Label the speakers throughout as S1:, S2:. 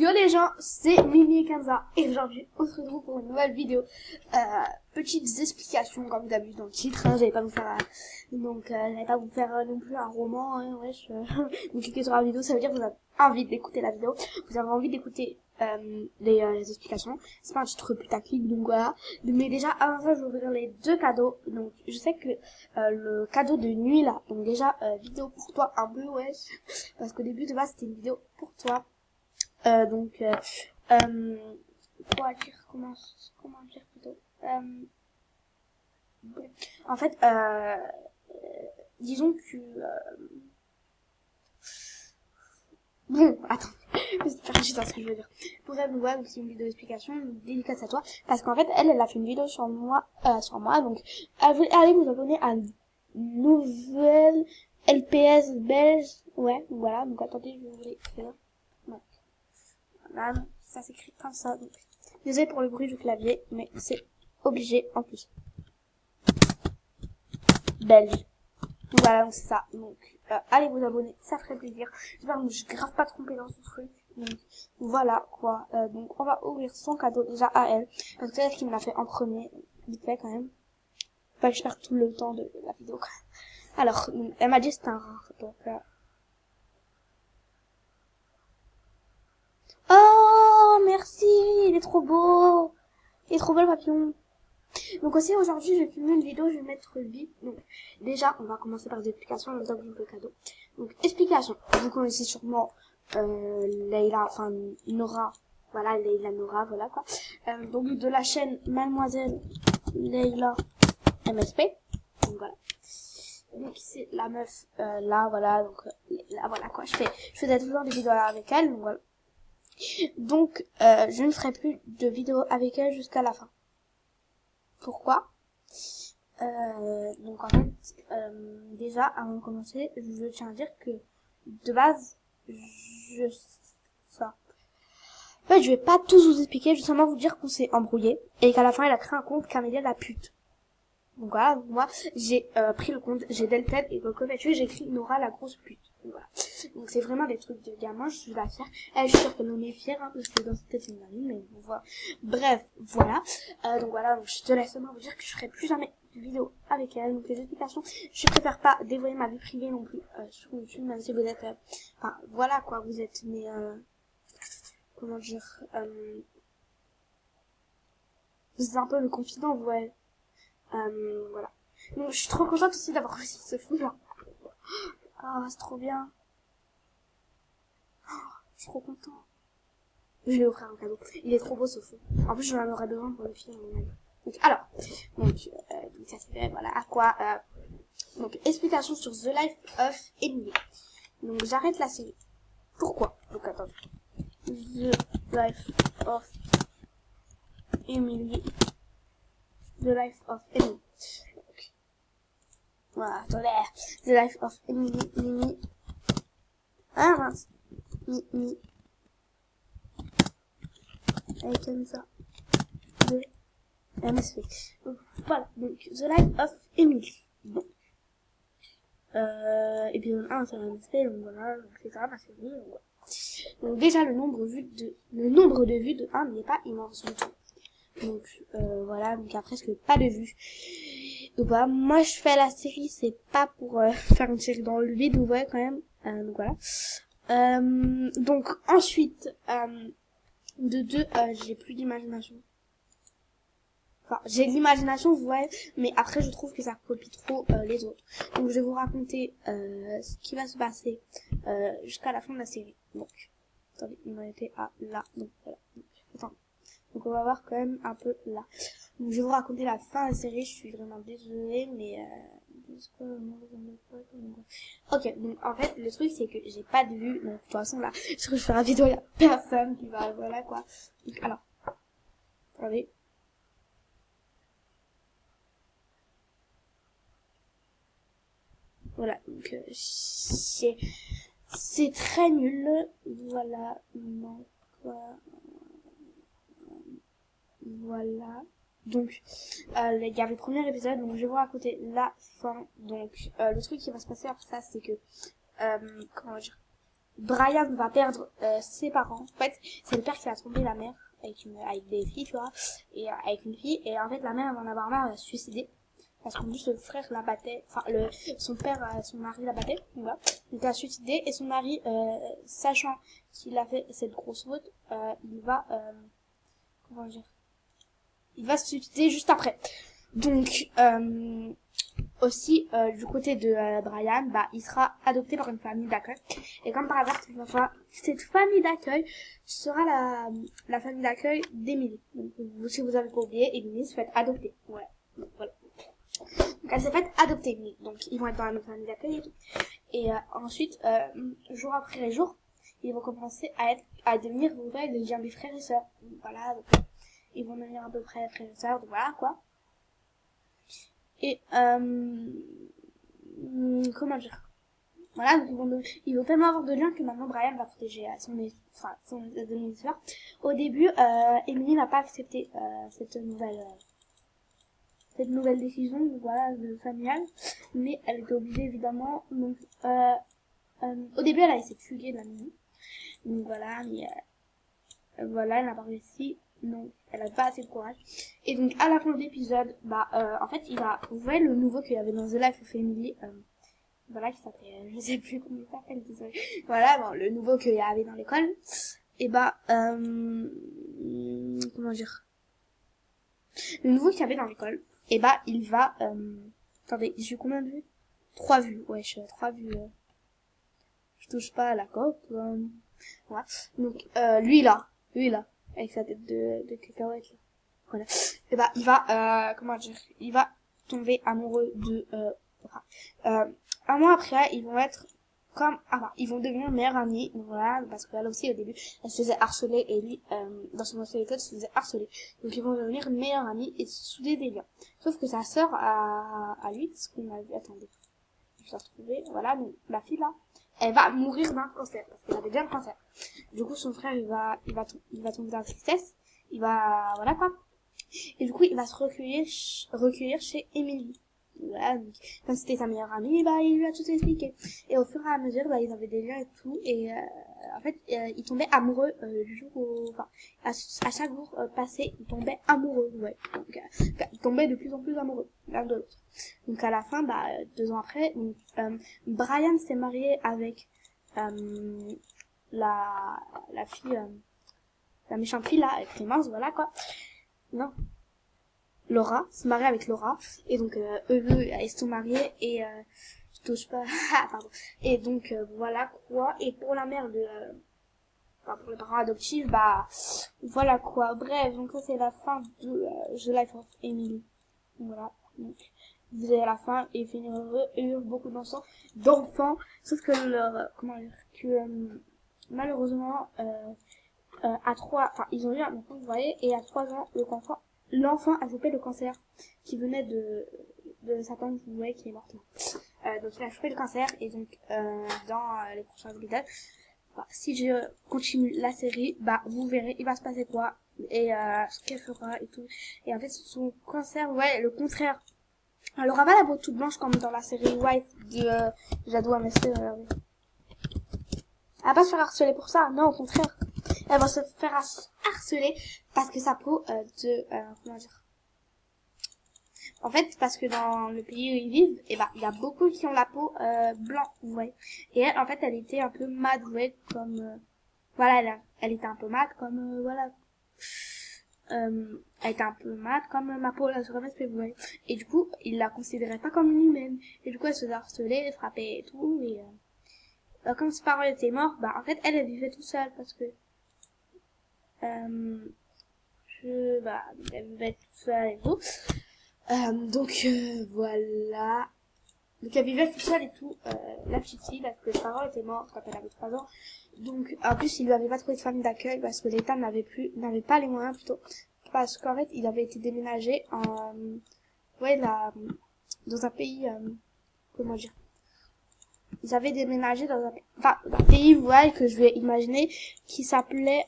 S1: Yo les gens, c'est Mimi et Kenza et aujourd'hui on se retrouve pour une nouvelle vidéo. Petites explications comme d'habitude dans le titre, hein, j'allais pas vous faire j'allais pas vous faire non plus un roman, hein, wesh. Vous cliquez sur la vidéo, ça veut dire que vous avez envie d'écouter la vidéo, vous avez envie d'écouter les explications. C'est pas un titre putaclic, donc voilà. Mais déjà avant ça je vais ouvrir les deux cadeaux. Donc je sais que le cadeau de nuit là, donc déjà vidéo pour toi un peu wesh, parce qu'au début de base c'était une vidéo pour toi. Quoi dire, comment dire plutôt, bon. En fait, disons que, bon, attends, je vais faire juste ce que je veux dire. Bref, ouais, donc c'est une vidéo d'explication, une dédicace à toi, parce qu'en fait, elle a fait une vidéo sur moi, donc, allez vous abonner à une nouvelle LPS belge, ouais, donc voilà, donc attendez, je vais vous l'écrire. Voilà, ça s'écrit comme ça. Donc, désolé pour le bruit du clavier, mais c'est obligé en plus. Belge. Donc voilà, donc c'est ça. Donc allez vous abonner, ça ferait plaisir. J'espère que je me suis grave pas trompée dans ce truc. Donc voilà quoi. Donc on va ouvrir son cadeau déjà à elle, parce que c'est elle qui me l'a fait en premier, vite fait quand même. Enfin, je perds tout le temps de la vidéo quand même. Alors, elle m'a dit c'était un rare, donc oh merci, il est trop beau. Il est trop beau le papillon. Donc aussi aujourd'hui je vais filmer une vidéo, je vais mettre vite. Donc déjà on va commencer par des explications en même temps que je vous le cadeau. Donc explication, vous connaissez sûrement Leila, enfin Nora, voilà Leila Nora, voilà quoi. Donc de la chaîne Mademoiselle Leila MSP. Donc voilà. Donc c'est la meuf là voilà, donc là voilà quoi, je faisais toujours des vidéos avec elle, donc voilà. Donc je ne ferai plus de vidéos avec elle jusqu'à la fin. Pourquoi? Donc en fait, déjà avant de commencer, je tiens à dire que de base, ça. En fait, je vais pas tous vous expliquer, je vais seulement vous dire qu'on s'est embrouillé et qu'à la fin, elle a créé un compte Camélia la pute. Donc voilà, donc moi j'ai pris le compte, j'ai delted et donc en fait j'ai écrit Nora la grosse pute. Donc voilà. Donc c'est vraiment des trucs de gamin, je suis la fière. Elle, je suis sûre qu'elle en est fière, hein, parce que dans cette tête c'est une gamine, mais voilà. Bref, voilà. Donc voilà, donc je te laisse seulement vous dire que je ferai plus jamais de vidéo avec elle. Donc les explications, je préfère pas dévoiler ma vie privée non plus sur YouTube, même si vous êtes, enfin voilà quoi, vous êtes mais comment dire, vous êtes un peu le confident, ouais. Voilà. Donc, je suis trop contente aussi d'avoir réussi ce fou là. Ah, c'est trop bien. Oh, je suis trop contente. Je vais lui offrir un cadeau. Il est trop beau ce fou. En plus, j'en aurais besoin pour le film. Donc, alors. Donc ça c'est fait, voilà. À quoi, donc, explication sur The Life of Emily. Donc, j'arrête la série. Pourquoi? Donc, attends. The Life of Emily. The Life of Emily. Voilà, attendez. The Life of Emily, Mimi. Ah mince. Mimi. Avec comme ça. De MSP. Donc, voilà. Donc, The Life of Emily. Bon. Épisode 1, c'est MSP, donc voilà. Donc, c'est ça, ma série. Donc, voilà. Donc, déjà, le nombre de vues de 1 n'est pas immense du tout. Donc, voilà. Donc, il y a presque pas de vues. Donc voilà, moi je fais la série, c'est pas pour faire une série dans le vide, vous voyez quand même. Donc voilà. Donc ensuite, de deux, j'ai plus d'imagination. Enfin, j'ai de l'imagination, vous voyez, mais après je trouve que ça copie trop les autres. Donc je vais vous raconter ce qui va se passer jusqu'à la fin de la série. Donc, attendez, on en était à là. Donc voilà. Attends. Donc on va voir quand même un peu là. Donc je vais vous raconter la fin de la série, je suis vraiment désolée, mais ok, donc en fait le truc c'est que j'ai pas de vue, donc de toute façon là, je fais la vidéo, il y a personne qui va, voilà quoi. Donc alors, attendez. Voilà, donc c'est très nul, voilà, donc voilà. Donc, il y avait le premier épisode, donc je vais vous raconter la fin. Donc, le truc qui va se passer après ça, c'est que, comment dire, Brian va perdre ses parents. En fait, c'est le père qui a trompé la mère avec des filles, tu vois, et avec une fille. Et en fait, la mère va en avoir marre, elle va se suicider. Parce qu'en plus, le frère la battait, enfin, son père, son mari la battait, voilà. Donc, elle a suicidé, et son mari, sachant qu'il a fait cette grosse faute, il va, comment dire, il va se suicider juste après. Donc, aussi, du côté de Brian, bah, il sera adopté par une famille d'accueil. Et comme par hasard, cette famille d'accueil sera la famille d'accueil d'Emily. Donc, si vous avez pas oublié, Emily se fait adopter. Ouais. Donc, voilà. Donc, elle s'est faite adopter, Emily. Donc, ils vont être dans la même famille d'accueil et tout. Et ensuite, jour après jour, ils vont commencer à devenir, vous voyez, des frères et sœurs. Voilà. Donc, ils vont devenir à peu près frères et sœurs. Donc, voilà, quoi. Et comment dire, voilà, donc ils vont tellement avoir de liens que maintenant Brian va protéger son demi-sœur. Au début, Emily n'a pas accepté cette nouvelle décision, voilà, familiale, mais elle était obligée évidemment. Donc au début, elle a essayé de fuguer de la maison, donc voilà, mais voilà, elle n'a pas réussi. Donc, elle a pas assez de courage. Et donc, à la fin de l'épisode, bah, en fait, vous voyez le nouveau qu'il y avait dans The Life of Emily, voilà, qui s'appelait, je sais plus comment il s'appelle, désolé. Voilà, bon, le nouveau qu'il y avait dans l'école. Et bah, comment dire? Le nouveau qu'il y avait dans l'école, et bah, il va, attendez, j'ai eu combien de vues? 3 vues, ouais, je suis à 3 vues, je touche pas à la coque, voilà. Donc, lui là, avec sa tête de cacahuète, là. Voilà. Et bah, il va, comment dire, il va tomber amoureux de, un mois après, ils vont être ils vont devenir meilleurs amis, voilà, parce qu'elle aussi, au début, elle se faisait harceler, et lui, dans son ancienne école, se faisait harceler. Donc, ils vont devenir meilleurs amis et se souder des liens. Sauf que sa sœur, à lui, ce qu'on a vu, attendez, je l'ai retrouvé, voilà, donc, la fille, là, elle va mourir d'un cancer, parce qu'elle avait déjà le cancer. Du coup, son frère, il va tomber dans la tristesse, voilà, quoi. Et du coup, il va se recueillir chez Emily. Voilà, donc, comme c'était sa meilleure amie, bah, il lui a tout expliqué. Et au fur et à mesure, bah, ils avaient des liens et tout, et, en fait, il tombait amoureux, du jour à chaque jour passé, il tombait amoureux, ouais. Donc, il tombait de plus en plus amoureux, l'un de l'autre. Donc, à la fin, bah, 2 ans après, donc, Brian s'est marié avec, la fille, la méchante fille, là, avec Clémence, voilà, quoi. Non. Laura, se marie avec Laura, et donc eux ils se sont mariés, et je touche pas, ah pardon, et donc voilà quoi. Et pour la mère pour les parents adoptifs, bah voilà quoi. Bref, donc ça c'est la fin de The Life of Emily, voilà. Donc vous avez la fin, et finir heureux, et eu beaucoup d'enfants, sauf que comment dire, que malheureusement à 3, enfin ils ont eu un enfant, vous voyez, et à 3 ans l'enfant a chopé le cancer qui venait de sa tante, vous voyez, qui est morte. Donc il a chopé le cancer, et donc dans les prochains épisodes, bah, si je continue la série, bah vous verrez il va se passer quoi, et ce qu'elle fera et tout. Et en fait son cancer, ouais, le contraire. Elle aura pas la peau toute blanche comme dans la série White de Jadot Amester. Elle va pas se faire harceler pour ça, non, au contraire. Elle va se faire harceler parce que sa peau comment dire, en fait, parce que dans le pays où ils vivent, et bah il y a beaucoup qui ont la peau blanche, vous voyez. Et elle, en fait, elle était un peu mate, vous voyez, comme voilà, elle était un peu mate, comme voilà. Elle était un peu mate comme ma peau là sur MSP, vous voyez. Et du coup, il la considérait pas comme une humaine. Et du coup, elle se faisait harceler, frapper et tout. Et comme ses parents étaient morts, bah en fait, elle vivait toute seule parce que elle vivait toute seule et tout. Donc voilà. Donc elle vivait toute seule et tout, la petite fille, parce que ses parents étaient morts quand elle avait 3 ans. Donc en plus, il lui avait pas trouvé de famille d'accueil parce que l'État n'avait pas les moyens plutôt. Parce qu'en fait, il avait été déménagé dans un pays, comment dire. Ils avaient déménagé dans un pays, vous voyez, que je vais imaginer, qui s'appelait,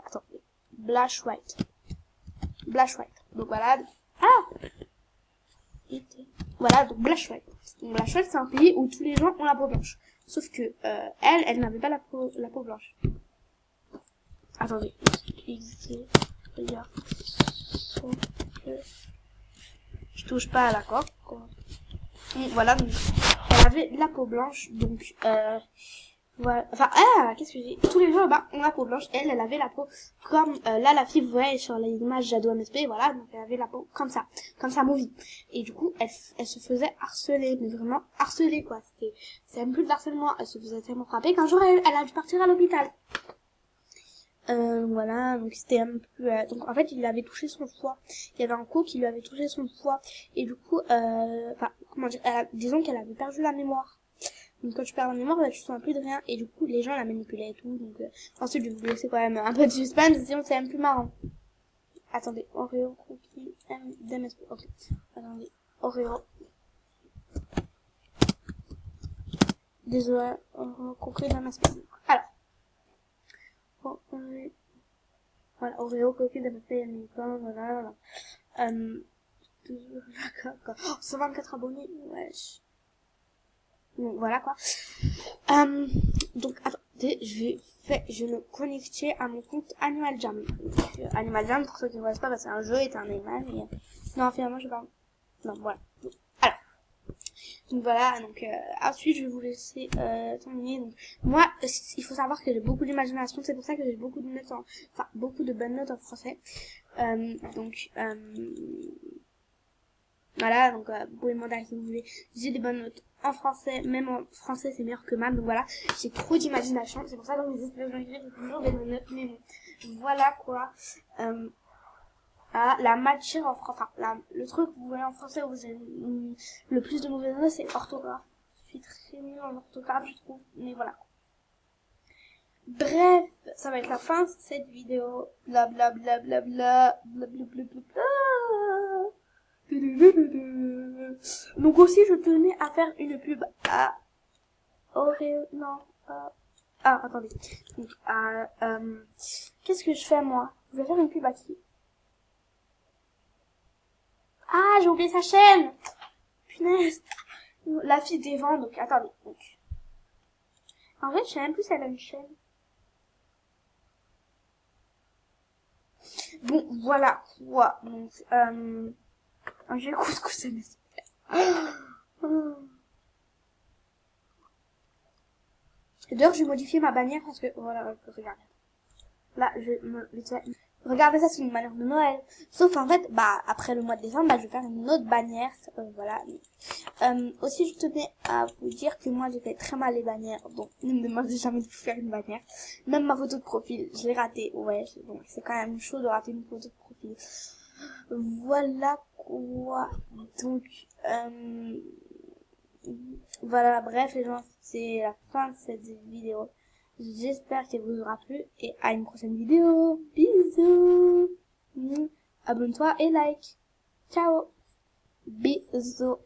S1: attendez, Blashwhite. Donc voilà. Voilà, donc Blashwhite. Donc la Chouette, c'est un pays où tous les gens ont la peau blanche. Sauf que elle n'avait pas la peau blanche. Attendez. Regarde. Je touche pas à la coque. Voilà. Donc, elle avait la peau blanche. Donc voilà. Enfin, qu'est-ce que j'ai? Tous les gens là-bas ont la peau blanche. Elle avait la peau comme là la fille vous voyez sur l'image Jadot MSP. Voilà. Donc elle avait la peau comme ça movie. Et du coup, elle se faisait harceler, mais vraiment harceler quoi. C'est même plus de harcèlement. Elle se faisait tellement frapper qu'un jour elle a dû partir à l'hôpital. Voilà, donc c'était un peu donc en fait il avait touché son foie. Il y avait un coup qui lui avait touché son foie et du coup enfin comment dire, disons qu'elle avait perdu la mémoire. Donc quand tu perds la mémoire, bah, tu te souviens plus de rien et du coup les gens la manipulaient et tout. Donc ensuite je vais vous laisser quand même un peu de suspense, sinon c'est même plus marrant. Attendez, Oreo cookie d'MSP. Ok. Attendez, Oreo. Désolé, Oreo cookie d'MSP. Alors. Voilà, Oreo, coquille de papier, voilà. 124 abonnés, wesh. Donc, voilà, quoi. Donc, attendez, je vais me connecter à mon compte Animal Jam. Donc, Animal Jam, pour ceux qui ne voient pas, bah, c'est un jeu, c'est un animal, mais, non, finalement, je parle. Non, voilà. Donc voilà, donc ensuite je vais vous laisser terminer. Donc moi, il faut savoir que j'ai beaucoup d'imagination, c'est pour ça que j'ai beaucoup de notes beaucoup de bonnes notes en français. Donc voilà, donc vous pouvez demander à qui vous voulez. J'ai des bonnes notes en français, même en français c'est meilleur que maths. Donc voilà, j'ai trop d'imagination, c'est pour ça que dans les espèces d'anglais j'ai toujours des bonnes notes. Mais bon, voilà quoi. La matière en français, le truc vous voyez en français où j'ai le plus de mauvaises notes, c'est orthographe. Je suis très nulle en orthographe, je trouve, mais voilà. Bref, ça va être la fin de cette vidéo. Blablabla. Donc aussi, je tenais à faire une pub à Oreo, non, attendez. Donc, qu'est-ce que je fais, moi? Je vais faire une pub à qui? Ah, j'ai oublié sa chaîne. Punaise. La fille des vents, donc attendez. Donc. En vrai, je sais même plus si elle a une chaîne. Bon, voilà quoi. Donc, j'ai couscous D'ailleurs, je vais modifier ma bannière parce que, voilà, regardez. Là, je me regardez ça, c'est une bannière de Noël. Sauf en fait, après le mois de décembre, je vais faire une autre bannière. Voilà. Aussi, je tenais à vous dire que moi, j'ai fait très mal les bannières. Donc, ne me demandez jamais de vous faire une bannière. Même ma photo de profil, je l'ai ratée. Ouais, donc c'est quand même chaud de rater une photo de profil. Voilà quoi. Donc, voilà, bref les gens, c'est la fin de cette vidéo. J'espère qu'elle vous aura plu et à une prochaine vidéo. Bisous. Abonne-toi et like. Ciao. Bisous.